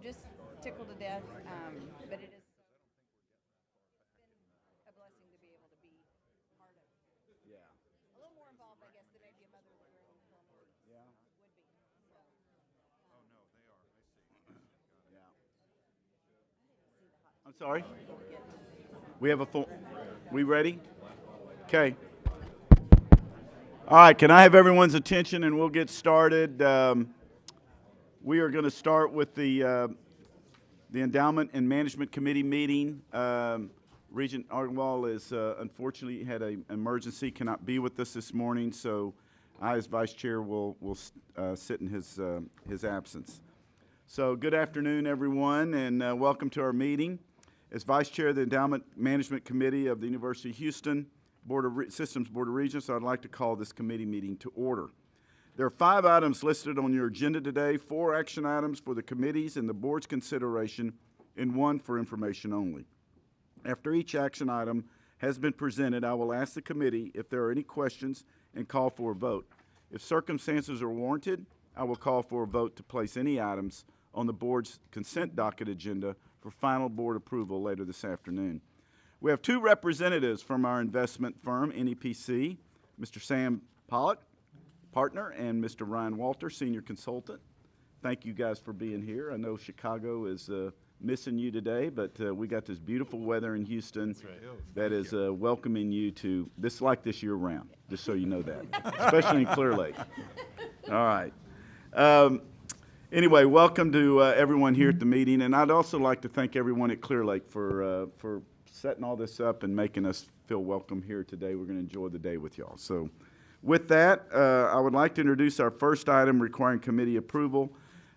Just tickled to death, but it is a blessing to be able to be part of. Yeah. A little more involved, I guess, than maybe a mother would Yeah. be. So, Yeah. I'm sorry. We have a full. We ready? Okay. All right. Can I have everyone's attention and we'll get started. We are going to start with the Endowment and Management Committee meeting. Regent Argwal is unfortunately had an emergency, cannot be with us this morning, so I, as Vice Chair, will sit in his absence. So good afternoon, everyone, and welcome to our meeting. As Vice Chair of the Endowment Management Committee of the University of Houston Systems Board of Regents, I'd like to call this committee meeting to order. There are 5 items listed on your agenda today, 4 action items for the committees and the board's consideration, and 1 for information only. After each action item has been presented, I will ask the committee if there are any questions and call for a vote. If circumstances are warranted, I will call for a vote to place any items on the board's consent docket agenda for final board approval later this afternoon. We have 2 representatives from our investment firm, NEPC, Mr. Sam Pollock, partner, and Mr. Ryan Walter, senior consultant. Thank you guys for being here. I know Chicago is missing you today, but we got this beautiful weather in Houston that is welcoming you to this year round, just so you know that, especially in Clear Lake. All right. Anyway, welcome to everyone here at the meeting, and I'd also like to thank everyone at Clear Lake for setting all this up and making us feel welcome here today. We're going to enjoy the day with y'all. So with that, I would like to introduce our first item requiring committee approval.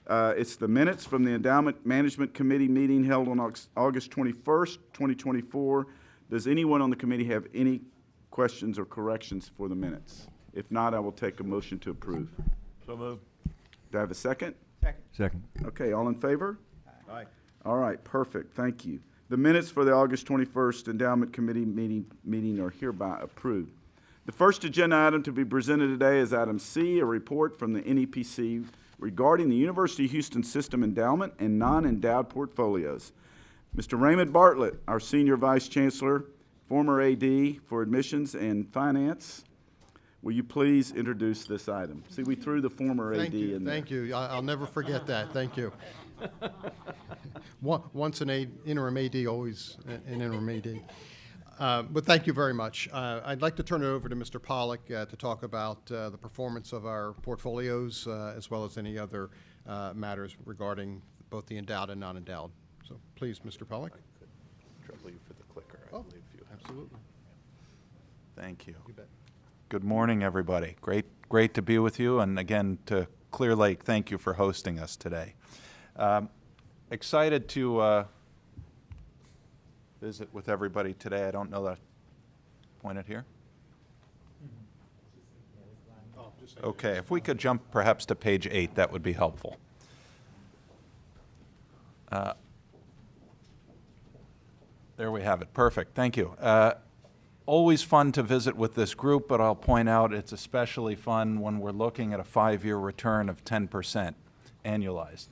It's the minutes from the Endowment Management Committee meeting held on August 21st, 2024. Does anyone on the committee have any questions or corrections for the minutes? If not, I will take a motion to approve. So moved. Do I have a second? Second. Okay, all in favor? Aye. All right, perfect, thank you. The minutes for the August 21st Endowment Committee meeting are hereby approved. The first agenda item to be presented today is item C, a report from the NEPC regarding the University of Houston System endowment and non-endowed portfolios. Mr. Raymond Bartlett, our Senior Vice Chancellor, former AD for Admissions and Finance, will you please introduce this item? See, we threw the former AD in there. Thank you. I'll never forget that. Thank you. Once an interim AD, always an interim AD. But thank you very much. I'd like to turn it over to Mr. Pollock to talk about the performance of our portfolios as well as any other matters regarding both the endowed and non-endowed. So please, Mr. Pollock. Trouble you for the clicker, I believe you have. Absolutely. Thank you. You bet. Good morning, everybody. Great to be with you. And again, to Clear Lake, thank you for hosting us today. Excited to visit with everybody today. I don't know that. Point it here. Okay, if we could jump perhaps to page 8, that would be helpful. There we have it. Perfect. Thank you. Always fun to visit with this group, but I'll point out it's especially fun when we're looking at a 5-year return of 10% annualized.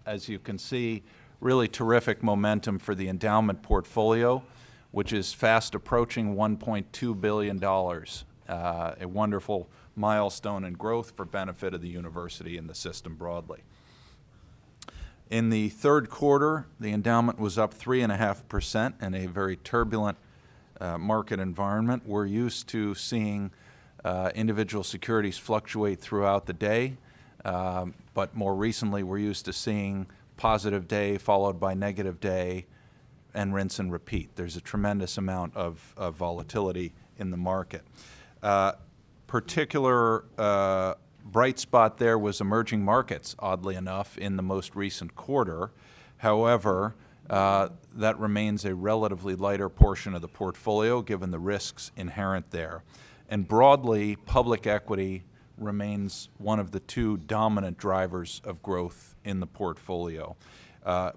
As you can see, really terrific momentum for the endowment portfolio, which is fast approaching $1.2 billion, a wonderful milestone in growth for benefit of the university and the system broadly. In the third quarter, the endowment was up 3.5% in a very turbulent market environment. We're used to seeing individual securities fluctuate throughout the day, but more recently we're used to seeing positive day followed by negative day and rinse and repeat. There's a tremendous amount of volatility in the market. Particular bright spot there was emerging markets, oddly enough, in the most recent quarter. However, that remains a relatively lighter portion of the portfolio given the risks inherent there. And broadly, public equity remains one of the 2 dominant drivers of growth in the portfolio.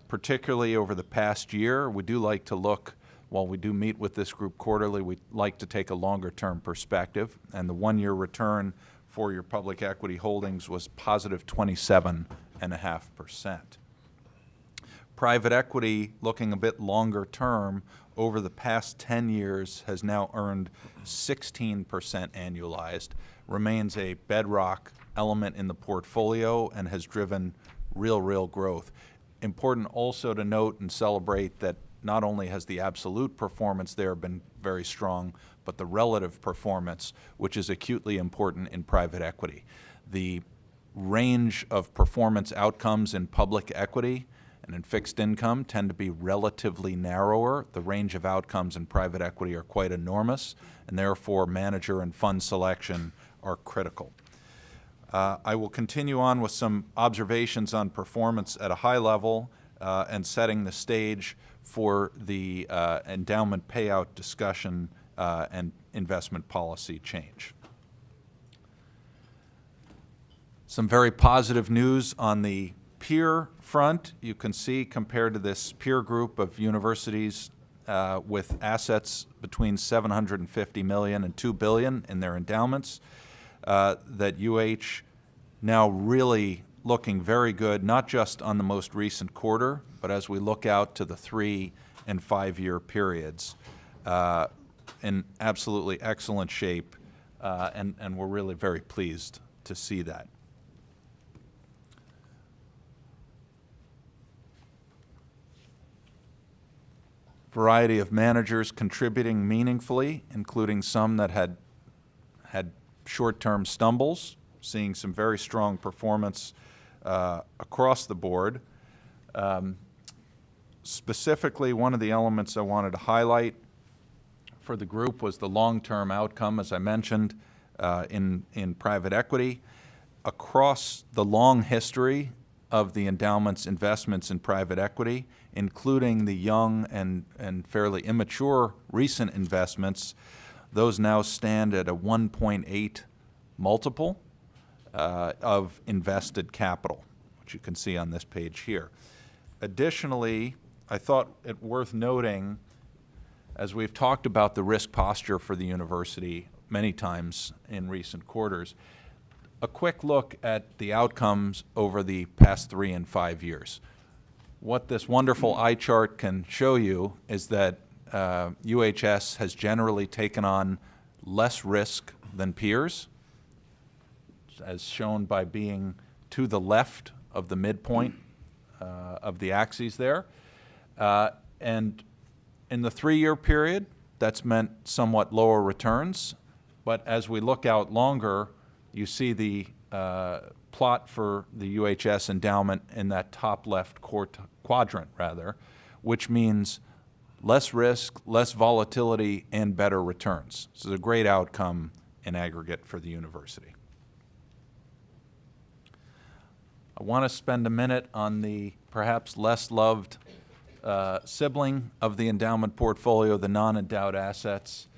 Particularly over the past year, we do like to look, while we do meet with this group quarterly, we like to take a longer term perspective, and the 1-year return for your public equity holdings was positive 27.5%. Private equity, looking a bit longer term, over the past 10 years has now earned 16% annualized, remains a bedrock element in the portfolio, and has driven real growth. Important also to note and celebrate that not only has the absolute performance there been very strong, but the relative performance, which is acutely important in private equity. The range of performance outcomes in public equity and in fixed income tend to be relatively narrower. The range of outcomes in private equity are quite enormous, and therefore manager and fund selection are critical. I will continue on with some observations on performance at a high level and setting the stage for the endowment payout discussion and investment policy change. Some very positive news on the peer front. You can see, compared to this peer group of universities with assets between $750 million and $2 billion in their endowments, that UH now really looking very good, not just on the most recent quarter, but as we look out to the 3- and 5-year periods, in absolutely excellent shape, and we're really very pleased to see that. Variety of managers contributing meaningfully, including some that had short-term stumbles, seeing some very strong performance across the board. Specifically, one of the elements I wanted to highlight for the group was the long-term outcome, as I mentioned, in private equity. Across the long history of the endowment's investments in private equity, including the young and fairly immature recent investments, those now stand at a 1.8 multiple of invested capital, which you can see on this page here. Additionally, I thought it worth noting, as we've talked about the risk posture for the university many times in recent quarters, a quick look at the outcomes over the past 3 and 5 years. What this wonderful eye chart can show you is that UHS has generally taken on less risk than peers, as shown by being to the left of the midpoint of the axes there. And in the 3-year period, that's meant somewhat lower returns. But as we look out longer, you see the plot for the UHS endowment in that top left quadrant, which means less risk, less volatility, and better returns. So it's a great outcome in aggregate for the university. I want to spend a minute on the perhaps less loved sibling of the endowment portfolio, the non-endowed assets.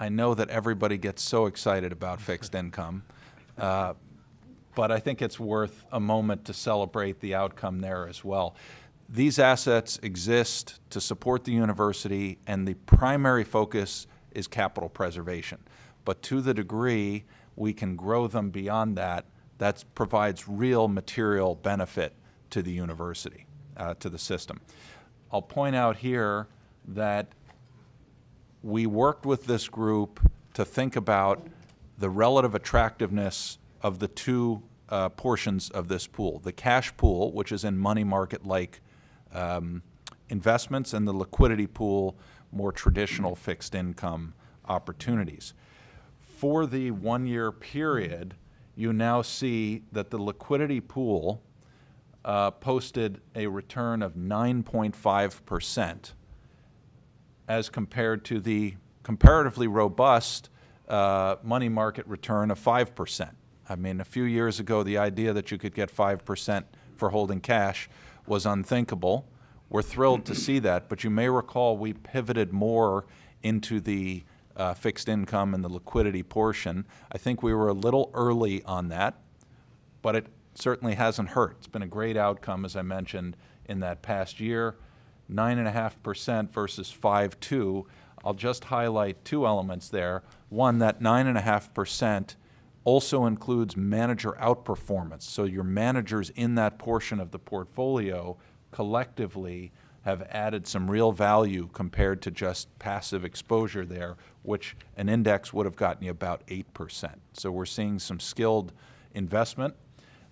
I know that everybody gets so excited about fixed income, but I think it's worth a moment to celebrate the outcome there as well. These assets exist to support the university, and the primary focus is capital preservation. But to the degree we can grow them beyond that, that provides real material benefit to the university, to the system. I'll point out here that we worked with this group to think about the relative attractiveness of the two portions of this pool. The cash pool, which is in money market-like investments, and the liquidity pool, more traditional fixed income opportunities. For the 1-year period, you now see that the liquidity pool posted a return of 9.5%, as compared to the comparatively robust money market return of 5%. I mean, a few years ago, the idea that you could get 5% for holding cash was unthinkable. We're thrilled to see that, but you may recall we pivoted more into the fixed income and the liquidity portion. I think we were a little early on that, but it certainly hasn't hurt. It's been a great outcome, as I mentioned, in that past year. 9.5% versus 5.2. I'll just highlight 2 elements there. One, that 9.5% also includes manager outperformance. So your managers in that portion of the portfolio collectively have added some real value compared to just passive exposure there, which an index would have gotten you about 8%. So we're seeing some skilled investment.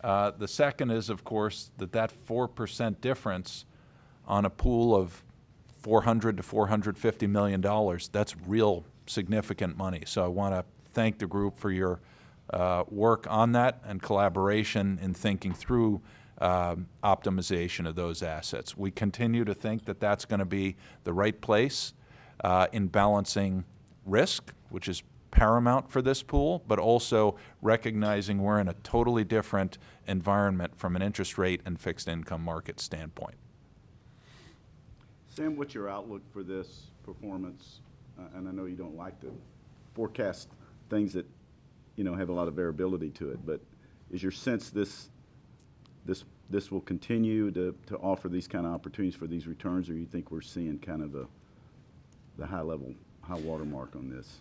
The second is, of course, that 4% difference on a pool of $400 to $450 million, that's real significant money. So I want to thank the group for your work on that and collaboration in thinking through optimization of those assets. We continue to think that that's going to be the right place in balancing risk, which is paramount for this pool, but also recognizing we're in a totally different environment from an interest rate and fixed income market standpoint. Sam, what's your outlook for this performance? And I know you don't like to forecast things that, you know, have a lot of variability to it, but is your sense this will continue to offer these kind of opportunities for these returns, or you think we're seeing kind of the high watermark on this?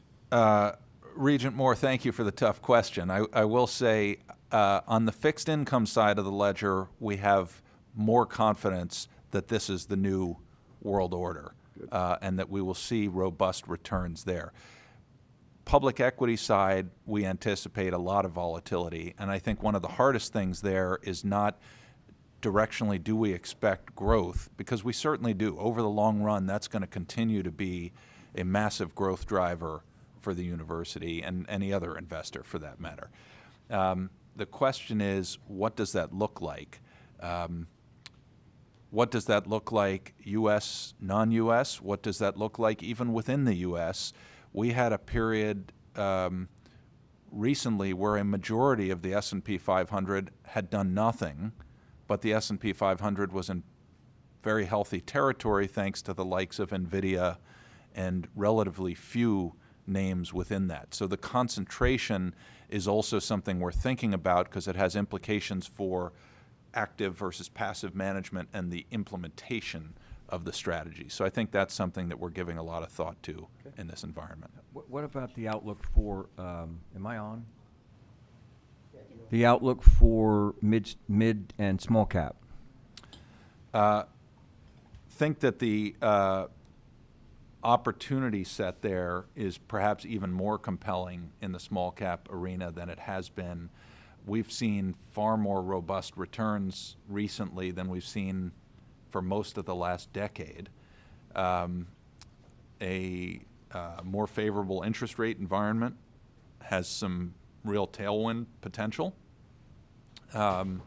Regent Moore, thank you for the tough question. I will say on the fixed income side of the ledger, we have more confidence that this is the new world order and that we will see robust returns there. Public equity side, we anticipate a lot of volatility, and I think one of the hardest things there is not directionally do we expect growth, because we certainly do. Over the long run, that's going to continue to be a massive growth driver for the university and any other investor for that matter. The question is, what does that look like? What does that look like U.S., non-U.S.? What does that look like even within the U.S.? We had a period recently where a majority of the S&P 500 had done nothing, but the S&P 500 was in very healthy territory thanks to the likes of NVIDIA and relatively few names within that. So the concentration is also something we're thinking about because it has implications for active versus passive management and the implementation of the strategy. So I think that's something that we're giving a lot of thought to in this environment. What about the outlook for, am I on? The outlook for mid and small cap? Think that the opportunity set there is perhaps even more compelling in the small cap arena than it has been. We've seen far more robust returns recently than we've seen for most of the last decade. A more favorable interest rate environment has some real tailwind potential. And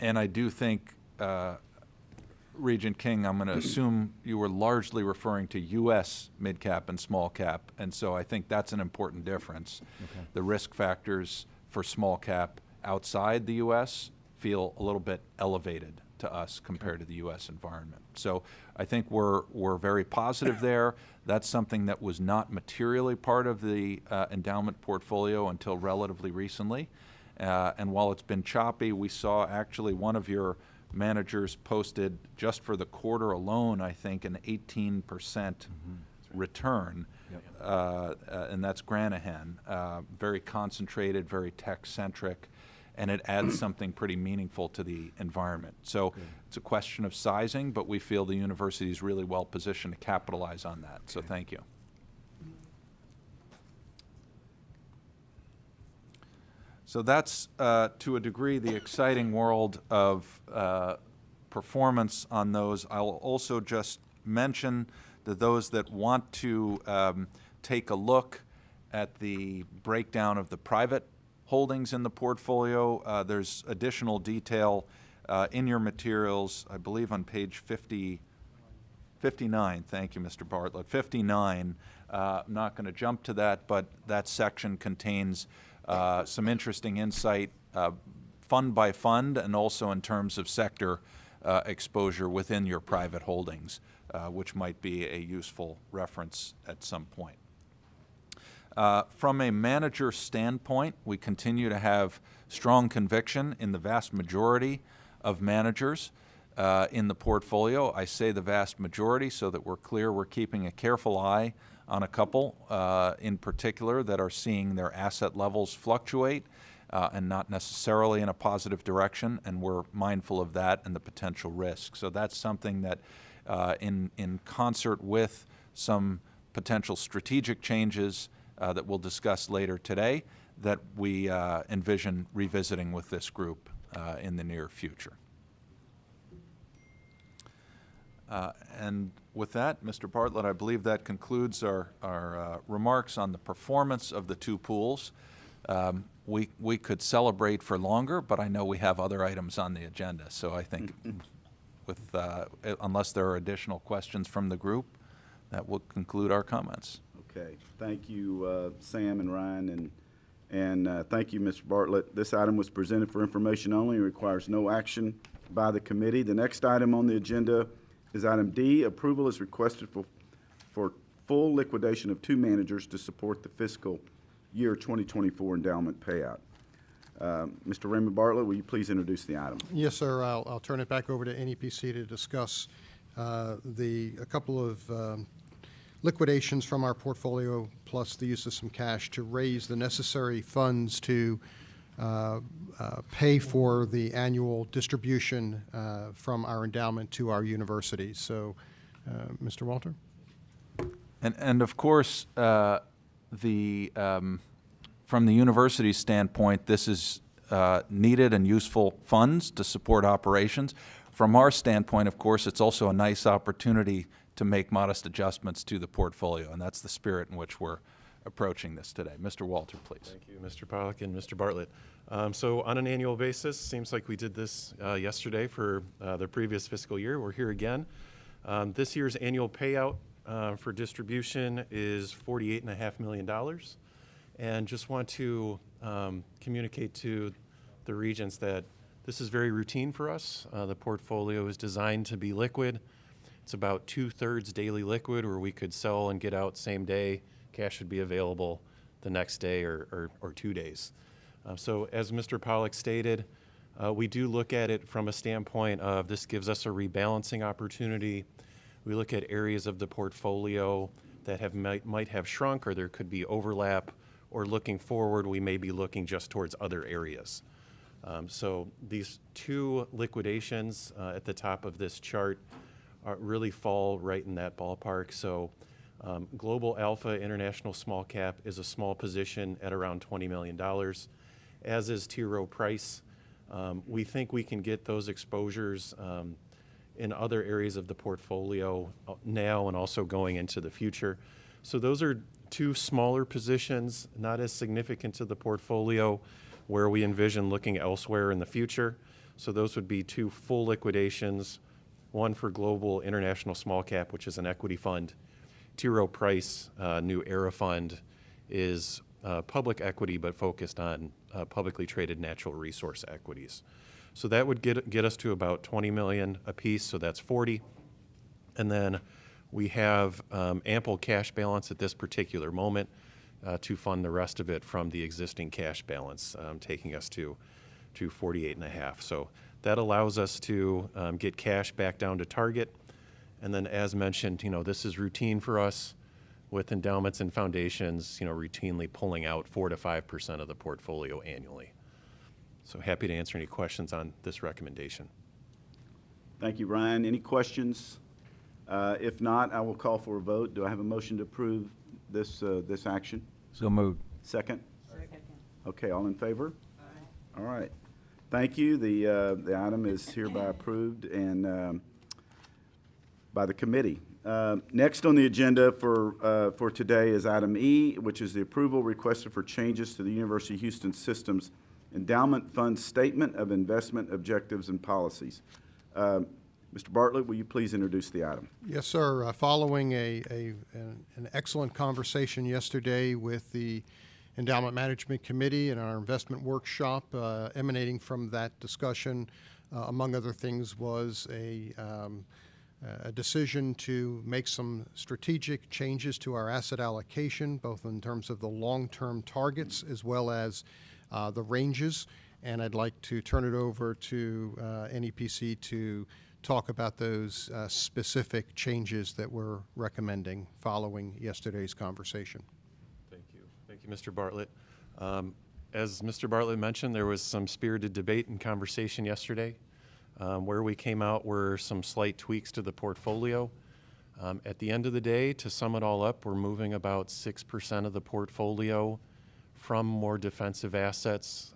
I do think, Regent King, I'm going to assume you were largely referring to U.S. mid-cap and small cap, and so I think that's an important difference. Okay. The risk factors for small cap outside the U.S. feel a little bit elevated to us compared to the U.S. environment. So I think we're very positive there. That's something that was not materially part of the endowment portfolio until relatively recently. And while it's been choppy, we saw actually one of your managers posted just for the quarter alone, I think, an 18% return. Yep. And that's Granahan. Very concentrated, very tech-centric, and it adds something pretty meaningful to the environment. So it's a question of sizing, but we feel the university is really well positioned to capitalize on that. So thank you. So that's, to a degree, the exciting world of performance on those. I'll also just mention that those that want to take a look at the breakdown of the private holdings in the portfolio, there's additional detail in your materials, I believe on page 59. Thank you, Mr. Bartlett. 59. I'm not going to jump to that, but that section contains some interesting insight, fund by fund, and also in terms of sector exposure within your private holdings, which might be a useful reference at some point. From a manager standpoint, we continue to have strong conviction in the vast majority of managers. in the portfolio. I say the vast majority so that we're clear. We're keeping a careful eye on a couple in particular that are seeing their asset levels fluctuate and not necessarily in a positive direction, and we're mindful of that and the potential risk. So that's something that in concert with some potential strategic changes that we'll discuss later today that we envision revisiting with this group in the near future. And with that, Mr. Bartlett, I believe that concludes our remarks on the performance of the two pools. We could celebrate for longer, but I know we have other items on the agenda. So I think with, unless there are additional questions from the group, that will conclude our comments. Okay, thank you, Sam and Ryan, and thank you, Mr. Bartlett. This item was presented for information only and requires no action by the committee. The next item on the agenda is item D. Approval is requested for full liquidation of 2 managers to support the fiscal year 2024 endowment payout. Mr. Raymond Bartlett, will you please introduce the item? Yes, sir. I'll turn it back over to NEPC to discuss a couple of liquidations from our portfolio, plus the use of some cash to raise the necessary funds to pay for the annual distribution from our endowment to our universities. So, Mr. Walter? And of course, from the university's standpoint, this is needed and useful funds to support operations. From our standpoint, of course, it's also a nice opportunity to make modest adjustments to the portfolio, and that's the spirit in which we're approaching this today. Mr. Walter, please. Thank you, Mr. Pollack and Mr. Bartlett. So on an annual basis, seems like we did this yesterday for the previous fiscal year. We're here again. This year's annual payout for distribution is $48.5 million. And just want to communicate to the regents that this is very routine for us. The portfolio is designed to be liquid. It's about 2/3 daily liquid, where we could sell and get out same day. Cash would be available the next day or 2 days. So as Mr. Pollack stated, we do look at it from a standpoint of this gives us a rebalancing opportunity. We look at areas of the portfolio that might have shrunk, or there could be overlap, or looking forward, we may be looking just towards other areas. So these 2 liquidations at the top of this chart really fall right in that ballpark. So Global Alpha International Small Cap is a small position at around $20 million, as is T. Rowe Price. We think we can get those exposures in other areas of the portfolio now and also going into the future. So those are 2 smaller positions, not as significant to the portfolio, where we envision looking elsewhere in the future. So those would be 2 full liquidations, one for Global International Small Cap, which is an equity fund. T. Rowe Price, new era fund, is public equity but focused on publicly traded natural resource equities. So that would get us to about $20 million apiece, so that's 40. And then we have ample cash balance at this particular moment to fund the rest of it from the existing cash balance, taking us to 48.5. So that allows us to get cash back down to target. And then, as mentioned, this is routine for us with endowments and foundations, routinely pulling out 4 to 5% of the portfolio annually. So happy to answer any questions on this recommendation. Thank you, Ryan. Any questions? If not, I will call for a vote. Do I have a motion to approve this action? So moved. Second? Second. Okay, all in favor? Aye. All right. Thank you. The item is hereby approved and by the committee. Next on the agenda for today is item E, which is the approval requested for changes to the University of Houston System's Endowment Fund Statement of Investment Objectives and Policies. Mr. Bartlett, will you please introduce the item? Yes, sir. Following an excellent conversation yesterday with the Endowment Management Committee and our investment workshop, emanating from that discussion, among other things, was a decision to make some strategic changes to our asset allocation, both in terms of the long-term targets as well as the ranges. and I'd like to turn it over to NEPC to talk about those specific changes that we're recommending following yesterday's conversation. Thank you. Thank you, Mr. Bartlett. As Mr. Bartlett mentioned, there was some spirited debate and conversation yesterday. Where we came out were some slight tweaks to the portfolio. At the end of the day, to sum it all up, we're moving about 6% of the portfolio from more defensive assets,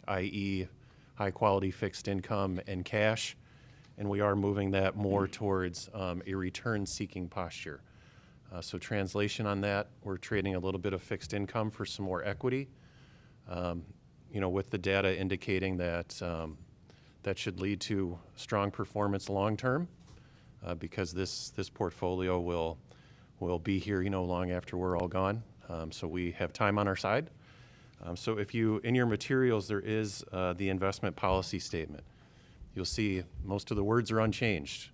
i.e. high-quality fixed income and cash, and we are moving that more towards a return-seeking posture. So translation on that, we're trading a little bit of fixed income for some more equity, with the data indicating that that should lead to strong performance long-term, because this portfolio will be here, long after we're all gone. So we have time on our side. So if in your materials, there is the investment policy statement. You'll see most of the words are unchanged.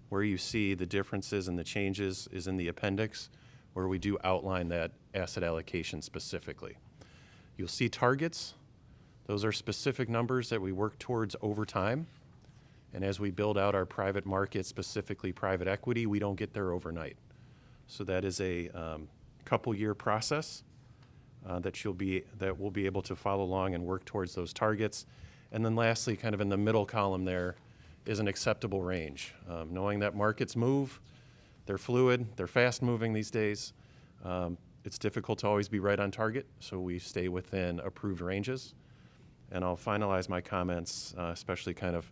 Where you see the differences and the changes is in the appendix, where we do outline that asset allocation specifically. You'll see targets. Those are specific numbers that we work towards over time. And as we build out our private market, specifically private equity, we don't get there overnight. So that is a couple-year process that we'll be able to follow along and work towards those targets. And then lastly, kind of in the middle column there, is an acceptable range. Knowing that markets move, they're fluid, they're fast-moving these days. It's difficult to always be right on target, so we stay within approved ranges. And I'll finalize my comments, especially kind of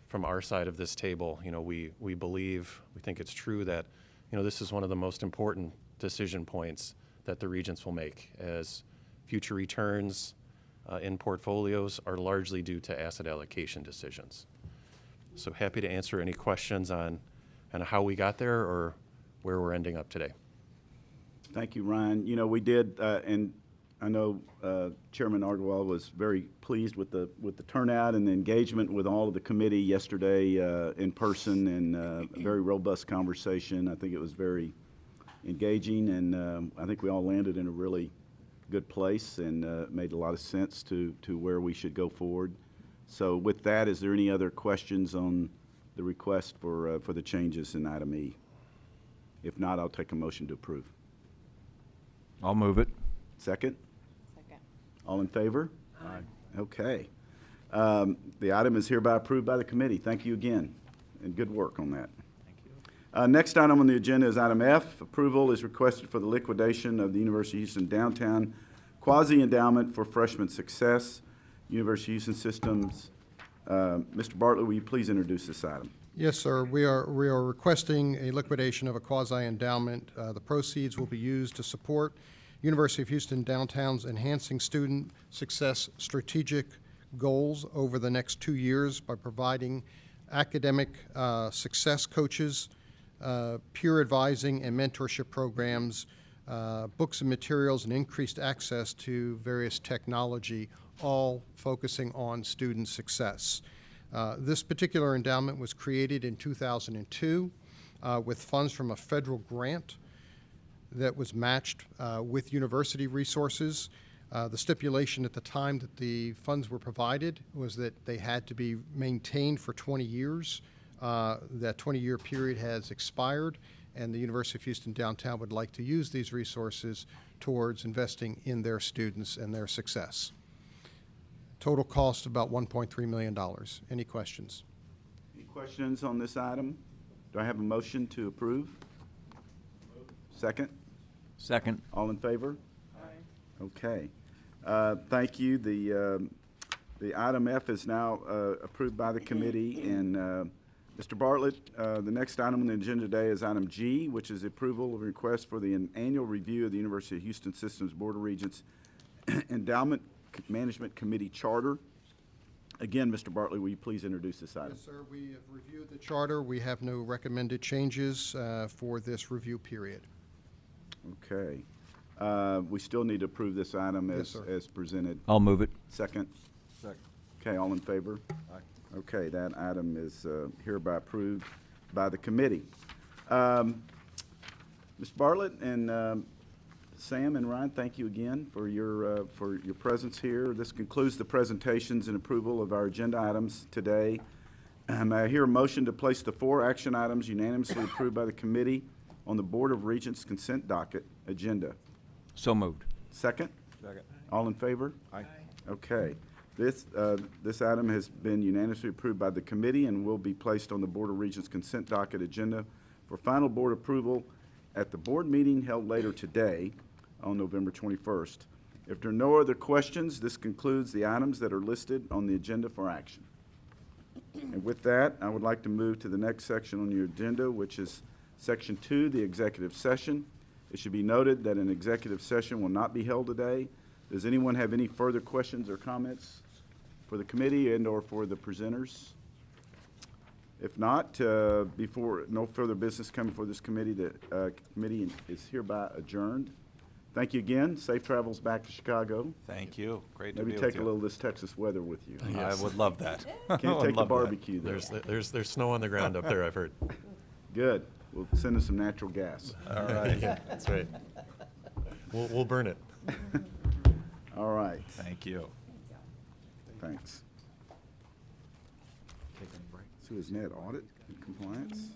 from our side of this table. We think it's true that, this is one of the most important decision points that the regents will make, as future returns in portfolios are largely due to asset allocation decisions. So happy to answer any questions on how we got there or where we're ending up today. Thank you, Ryan. We did, and I know Chairman Argwal was very pleased with the turnout and the engagement with all of the committee yesterday in person, and a very robust conversation. I think it was very engaging, and I think we all landed in a really good place, and made a lot of sense to where we should go forward. So with that, is there any other questions on the request for the changes in item E? If not, I'll take a motion to approve. I'll move it. Second? Second. All in favor? Aye. Okay. The item is hereby approved by the committee. Thank you again, and good work on that. Thank you. Next item on the agenda is item F. Approval is requested for the liquidation of the University of Houston Downtown Quasi-Endowment for Freshman Success, University of Houston Systems. Mr. Bartlett, will you please introduce this item? Yes, sir. We are requesting a liquidation of a quasi-endowment. The proceeds will be used to support University of Houston Downtown's enhancing student success strategic goals over the next 2 years by providing academic success coaches, peer advising and mentorship programs, books and materials, and increased access to various technology, all focusing on student success. This particular endowment was created in 2002 with funds from a federal grant that was matched with university resources. The stipulation at the time that the funds were provided was that they had to be maintained for 20 years. That 20-year period has expired, and the University of Houston Downtown would like to use these resources towards investing in their students and their success. Total cost about $1.3 million. Any questions? Any questions on this item? Do I have a motion to approve? Second? Second. All in favor? Aye. Okay. Thank you. The item F is now approved by the committee. And Mr. Bartlett, the next item on the agenda today is item G, which is the approval of a request for the annual review of the University of Houston Systems Board of Regents Endowment Management Committee Charter. Again, Mr. Bartlett, will you please introduce this item? Yes, sir. We have reviewed the charter. We have no recommended changes for this review period. Okay. We still need to approve this item Yes, as presented. I'll move it. Second? Second. Okay, all in favor? Aye. Okay, that item is hereby approved by the committee. Mr. Bartlett and Sam and Ryan, thank you again for your presence here. This concludes the presentations and approval of our agenda items today. May I hear a motion to place the 4 action items unanimously approved by the committee on the Board of Regents consent docket agenda? So moved. Second? Second. All in favor? Aye. Okay. This item has been unanimously approved by the committee and will be placed on the Board of Regents consent docket agenda for final board approval at the board meeting held later today on November 21st. If there are no other questions, this concludes the items that are listed on the agenda for action. And with that, I would like to move to the next section on your agenda, which is Section 2, the executive session. It should be noted that an executive session will not be held today. Does anyone have any further questions or comments for the committee and/or for the presenters? If not, before no further business coming before this committee, the committee is hereby adjourned. Thank you again. Safe travels back to Chicago. Thank you. Great to be Maybe with take you. a little of this Texas weather with you. I would love that. I Can't would take the love that. barbecue though. There's snow on the ground up there, I've heard. Good. We'll send us some natural gas. All right. Yeah, that's right. We'll burn it. All right. Thank you. Thanks. So is net audit and compliance?